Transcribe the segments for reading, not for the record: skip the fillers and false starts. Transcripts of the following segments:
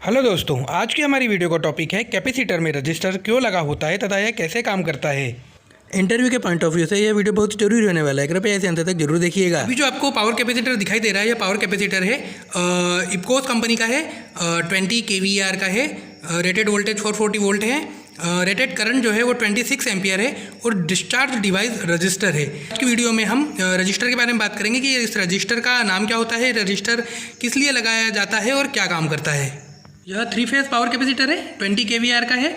Hello दोस्तों, आज की हमारी वीडियो का टॉपिक है कैपेसिटर में रजिस्टर क्यों लगा होता है तथा यह कैसे काम करता है। इंटरव्यू के पॉइंट ऑफ व्यू से यह वीडियो बहुत जरूरी होने वाला है, कृपया इसे अंत तक जरूर देखिएगा। अभी जो आपको पावर कैपेसिटर दिखाई दे रहा है, यह पावर कैपेसिटर है, इप्कोस कंपनी का है, 20 kVAR का है, रेटेड वोल्टेज 440 वोल्ट है, रेटेड करंट जो है वो 26 एम्पियर है और डिस्चार्ज डिवाइस रजिस्टर है। आज की वीडियो में हम रजिस्टर के बारे में बात करेंगे कि इस रजिस्टर का नाम क्या होता है, रजिस्टर किस लिए लगाया जाता है और क्या काम करता है। यह 3 फेज पावर कैपेसिटर है, 20 kVAR का है।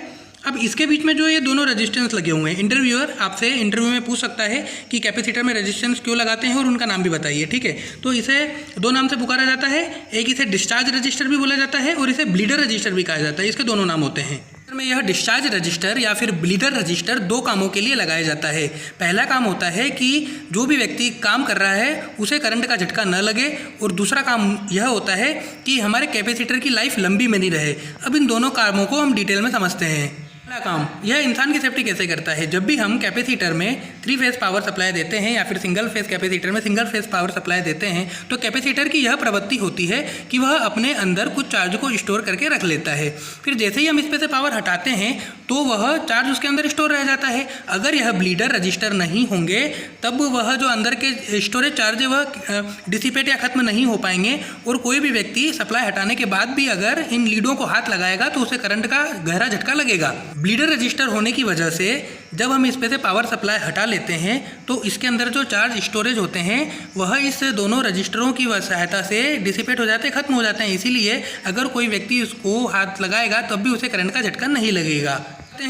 अब इसके बीच में जो ये दोनों रेजिस्टेंस लगे हुए हैं, इंटरव्यूअर आपसे इंटरव्यू में पूछ सकता है कि कैपेसिटर में रेजिस्टेंस क्यों लगाते हैं और उनका नाम भी बताइए, ठीक है। तो इसे दो नाम से पुकारा जाता है, एक इसे डिस्चार्ज रजिस्टर भी बोला जाता है और इसे ब्लीडर रजिस्टर भी कहा जाता है। इसके दोनों नाम होते हैं। में यह डिस्चार्ज रजिस्टर या फिर ब्लीडर रजिस्टर दो कामों के लिए लगाया जाता है। पहला काम होता है कि जो भी व्यक्ति काम कर रहा है उसे करंट का झटका न लगे, और दूसरा काम यह होता है कि हमारे कैपेसिटर की लाइफ लंबी बनी रहे। अब इन दोनों कामों को हम डिटेल में समझते हैं। पहला काम, यह इंसान की सेफ्टी कैसे करता है। जब भी हम कैपेसिटर में 3 फेज पावर सप्लाई देते हैं या फिर सिंगल फेज कैपेसिटर में सिंगल फेज पावर सप्लाई देते हैं, तो कैपेसिटर की यह प्रवृत्ति होती है कि वह अपने अंदर कुछ चार्ज को स्टोर करके रख लेता है। फिर जैसे ही हम इस पे से पावर हटाते हैं तो वह चार्ज उसके अंदर स्टोर रह जाता है। अगर यह ब्लीडर रजिस्टर नहीं होंगे तब वह जो अंदर के स्टोरेज चार्ज है वह डिसिपेट या खत्म नहीं हो पाएंगे, और कोई भी व्यक्ति सप्लाई हटाने के बाद भी अगर इन लीडों को हाथ लगाएगा तो उसे करंट का गहरा झटका लगेगा। ब्लीडर रजिस्टर होने की वजह से जब हम इस पे से पावर सप्लाई हटा लेते हैं तो इसके अंदर जो चार्ज स्टोरेज होते हैं वह इस दोनों रजिस्टरों की सहायता से डिसिपेट हो जाते हैं, खत्म हो जाते हैं। इसीलिए अगर कोई व्यक्ति इसको हाथ लगाएगा तब भी उसे करंट का झटका नहीं लगेगा।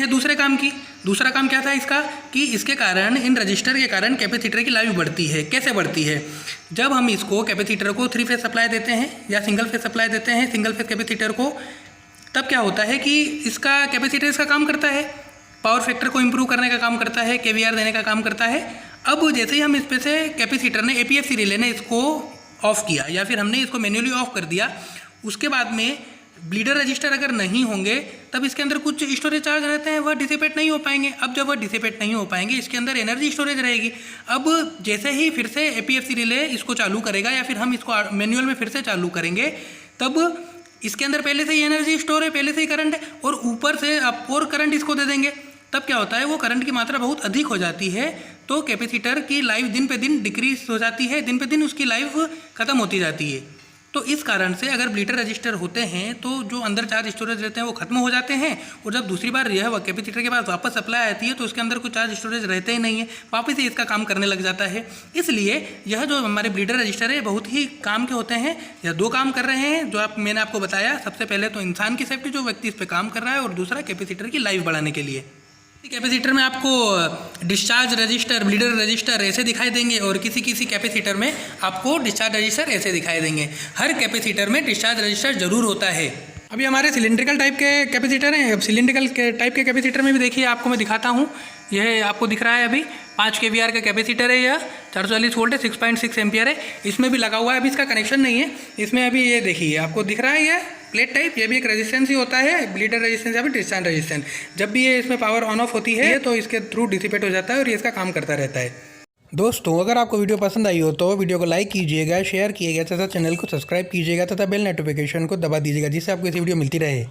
दूसरे काम की दूसरा काम क्या था इसका, कि इसके कारण, इन रजिस्टर के कारण कैपेसिटर की लाइफ बढ़ती है। कैसे बढ़ती है? जब हम इसको कैपेसिटर को 3 फेज सप्लाई देते हैं या सिंगल फेज सप्लाई देते हैं सिंगल फेज कैपेसिटर को, तब क्या होता है कि इसका कैपेसिटर इसका काम करता है, पावर फैक्टर को इंप्रूव करने का काम करता है, केवीआर देने का काम करता है। अब जैसे ही हम इस पे से कैपेसिटर ने एपीएफसी रिले ने इसको ऑफ किया या फिर हमने इसको मैन्युअली ऑफ कर दिया, उसके बाद में ब्लीडर रजिस्टर अगर नहीं होंगे तब इसके अंदर कुछ स्टोरेज चार्ज रहते हैं, वह डिसिपेट नहीं हो पाएंगे। अब जब वह डिसिपेट नहीं हो पाएंगे, इसके अंदर एनर्जी स्टोरेज रहेगी। अब जैसे ही फिर से एपीएफसी रिले इसको चालू करेगा या फिर हम इसको मैन्युअल में फिर से चालू करेंगे, तब इसके अंदर पहले से ही एनर्जी स्टोर है, पहले से ही करंट है, और ऊपर से आप और करंट इसको दे देंगे। तब क्या होता है, वो करंट की मात्रा बहुत अधिक हो जाती है, तो कैपेसिटर की लाइफ दिन पे दिन डिक्रीज हो जाती है, दिन पे दिन उसकी लाइफ खत्म होती जाती है। तो इस कारण से अगर ब्लीडर रजिस्टर होते हैं तो जो अंदर चार्ज स्टोरेज रहते हैं वो खत्म हो जाते हैं, और जब दूसरी बार यह कैपेसिटर के पास वापस सप्लाई आती है तो उसके अंदर कुछ चार्ज स्टोरेज रहते ही नहीं है, वापस ही इसका काम करने लग जाता है। इसलिए यह जो हमारे ब्लीडर रजिस्टर है बहुत ही काम के होते हैं। यह दो काम कर रहे हैं जो मैंने आपको बताया। सबसे पहले तो इंसान की सेफ्टी, जो व्यक्ति इस पर काम कर रहा है, और दूसरा कैपेसिटर की लाइफ बढ़ाने के लिए। कैपेसिटर में आपको डिस्चार्ज रजिस्टर, ब्लीडर रजिस्टर ऐसे दिखाई देंगे, और किसी किसी कैपेसिटर में आपको डिस्चार्ज रजिस्टर ऐसे दिखाई देंगे। हर कैपेसिटर में डिस्चार्ज रजिस्टर जरूर होता है। अभी हमारे सिलिंड्रिकल टाइप के कैपेसिटर हैं। अब सिलिंड्रिकल टाइप के कैपेसिटर में भी देखिए, आपको मैं दिखाता हूँ। यह आपको दिख रहा है अभी 5 kVAR का कैपेसिटर है, यह 440 वोल्ट है, 6.6 एम्पियर है। इसमें भी लगा हुआ है, अभी इसका कनेक्शन नहीं है इसमें। अभी ये देखिए, आपको दिख रहा है यह प्लेट टाइप, ये भी एक रेजिस्टेंस ही होता है, ब्लीडर रेजिस्टेंस या फिर डिस्चार्ज रेजिस्टेंस। जब भी ये इसमें पावर ऑन ऑफ होती है तो इसके थ्रू डिसिपेट हो जाता है और ये इसका काम करता रहता है। दोस्तों, अगर आपको वीडियो पसंद आई हो तो वीडियो को लाइक कीजिएगा, शेयर कीजिएगा तथा चैनल को सब्सक्राइब कीजिएगा तथा बेल नोटिफिकेशन को दबा दीजिएगा, जिससे आपको ऐसी वीडियो मिलती रहे।